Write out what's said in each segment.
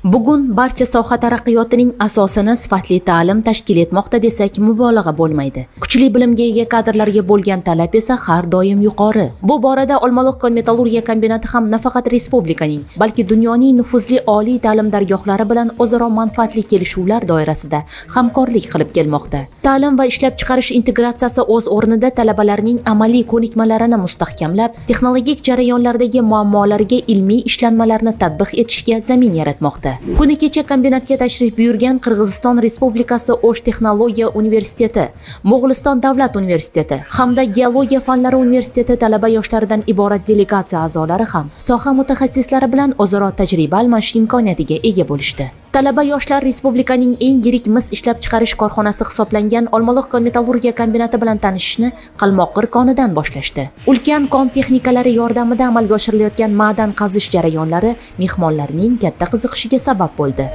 Bugun barcha soha taraqqiyotining asosini sifatli ta'lim tashkil etmoqda desak mubolag'a bo'lmaydi. Kuchli bilimga ega kadrlarga bo'lgan talab esa har doim yuqori. Bu borada Olmaliq kon-metallurgiya kombinati ham nafaqat respublikaning, balki dunyoning nufuzli oliy ta'lim dargohlari bilan o'zaro manfaatli kelishuvlar doirasida hamkorlik qilib kelmoqda. Ta'lim va ishlab chiqarish integratsiyasi o'z o'rnida talabalarning amaliy ko'nikmalarini mustahkamlab, texnologik jarayonlardagi muammolarga ilmiy ishlanmalarni tatbiq etishga zamin yaratmoqda. Kuni kecha kombinatga tashrif buyurgan Qirg'iziston Respublikasi O'sh texnologiya universiteti, Mo'g'uliston davlat universiteti hamda Geologiya fanlari universiteti talaba yoshlaridan iborat delegatsiya a'zolari ham soha mutaxassislari bilan o'zaro tajriba almashish imkoniyatiga ega bo'lishdi. Talaba yoshlar respublikaning eng yirik mis ishlab chiqarish korxonasi hisoblangan Olmaliq kon-metallurgiya kombinati bilan tanishishni Qalmoqir konidan boshlashdi. Ulkan kon texnikalari yordamida amalga oshirilayotgan ma'dan qazish jarayonlari mehmonlarning katta qiziqishiga sabab bo'ldi.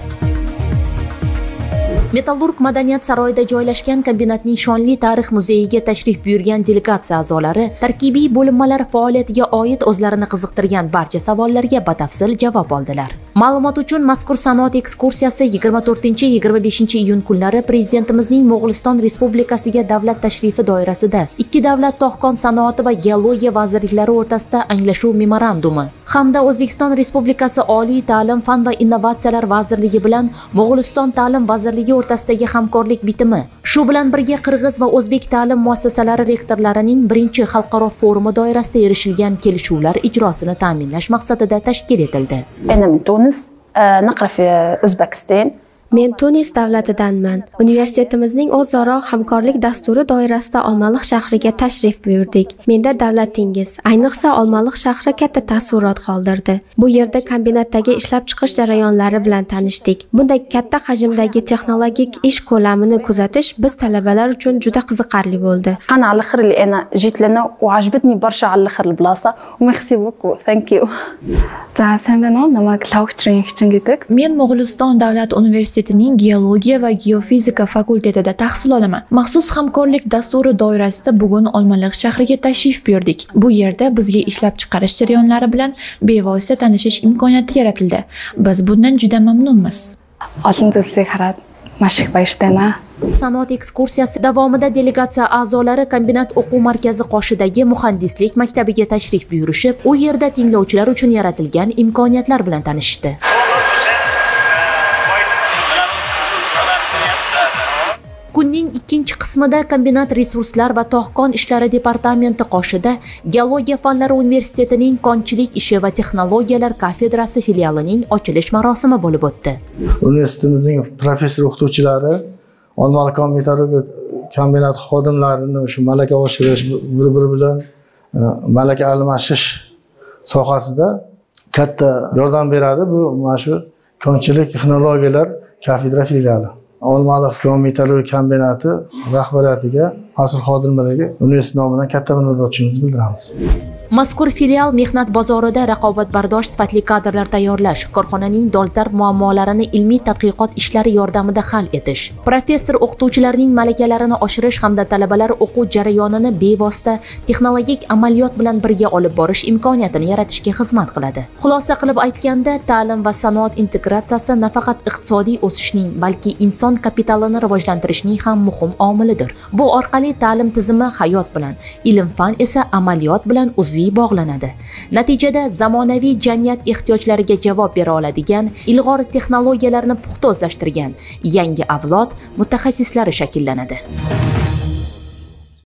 Metallurg madaniyat saroyida joylashgan kombinatning shonli tarix muzeyiga tashrif buyurgan delegatsiya a'zolari tarkibiy bo'linmalar faoliyatiga oid o'zlarini qiziqtirgan barcha savollarga batafsil javob oldilar. Ma'lumot uchun mazkur sanoat ekskursiyasi 24-25 iyun kunlari Prezidentimizning Mo'g'uliston Respublikasiga davlat tashrifi doirasida ikki davlat tog'kon sanoati va geologiya vazirliklari o'rtasida anglashuv memorandumi hamda O'zbekiston Respublikasi Oliy ta'lim, fan va innovatsiyalar vazirligi bilan Mo'g'uliston ta'lim vazirligi o'rtasidagi hamkorlik bitimi, shu bilan birga Qirg'iz va o'zbek ta'lim muassasalari rektorlarining birinchi xalqaro forumi doirasida erishilgan kelishuvlar ijrosini ta'minlash maqsadida tashkil etildi. نقرأ في أوزبكستان. Men Tunis davlatidanman. Universitetimizning o'zaro hamkorlik dasturi doirasida Olmaliq shahriga tashrif buyurdik. Menda davlatingiz, ayniqsa Olmaliq shahri katta taassurot qoldirdi. Bu yerda kombinatdagi ishlab chiqish jarayonlari bilan tanishdik. Bunday katta hajmdagi texnologik ish ko'lamini kuzatish biz talabalar uchun juda qiziqarli bo'ldi. أنا على الآخر اللي أنا جيت لنا وعجبتني برشا على الآخر البلاصة وميرسي بوكو ثانك يو. Men Mo'g'uliston davlat universitetining geologiya va geofizika fakultetida tahsil olaman. Maxsus hamkorlik dasturi doirasida bugun Olmaliq shahriga tashrif buyurdik. Bu yerda bizga ishlab chiqarish jarayonlari bilan bevosita tanishish imkoniyati yaratildi. Biz bundan juda mamnunmiz. Sanoat ekskursiyasi davomida delegatsiya a'zolari kombinat o'quv markazi qoshidagi muhandislik maktabiga tashrif buyurishib, u yerda tinglovchilar uchun yaratilgan imkoniyatlar bilan tanishdi. Kunning ikkinchi qismida kombinat resurslar va tog'kon ishlari departamenti qoshida Geologiya fanlari universitetining konchilik ishi va texnologiyalar kafedrasi filialining ochilish marosimi bo'lib o'tdi. Universitetimizning professor o'qituvchilari Olmaliq kon-metallurgiya kombinati xodimlarini shu malaka oshirish, bir-biri bilan malaka almashish sohasida katta yordam beradi. Bu mana shu konchilik texnologiyalar kafedra filiali. Olmaliq kon-metallurgiya kombinati rahbariyatiga, mas'ul xodimlariga universitet nomidan katta minnatdorchiligimizni bildiramiz. Mazkur filial mehnat bozorida raqobatbardosh sifatli kadrlar tayyorlash, korxonaning dolzarb muammolarini ilmiy tadqiqot ishlari yordamida hal etish, professor o'qituvchilarning malakalarini oshirish hamda talabalar o'quv jarayonini bevosita texnologik amaliyot bilan birga olib borish imkoniyatini yaratishga xizmat qiladi. Xulosa qilib aytganda, ta'lim va sanoat integratsiyasi nafaqat iqtisodiy o'sishning, balki inson kapitalini rivojlantirishning ham muhim omilidir. Bu orqali ta'lim tizimi hayot bilan, ilm-fan esa amaliyot bilan uzviy bog'lanadi. Natijada zamonaviy jamiyat ehtiyojlariga javob bera oladigan, ilg'or texnologiyalarni puxta o'zlashtirgan yangi avlod mutaxassislari shakllanadi.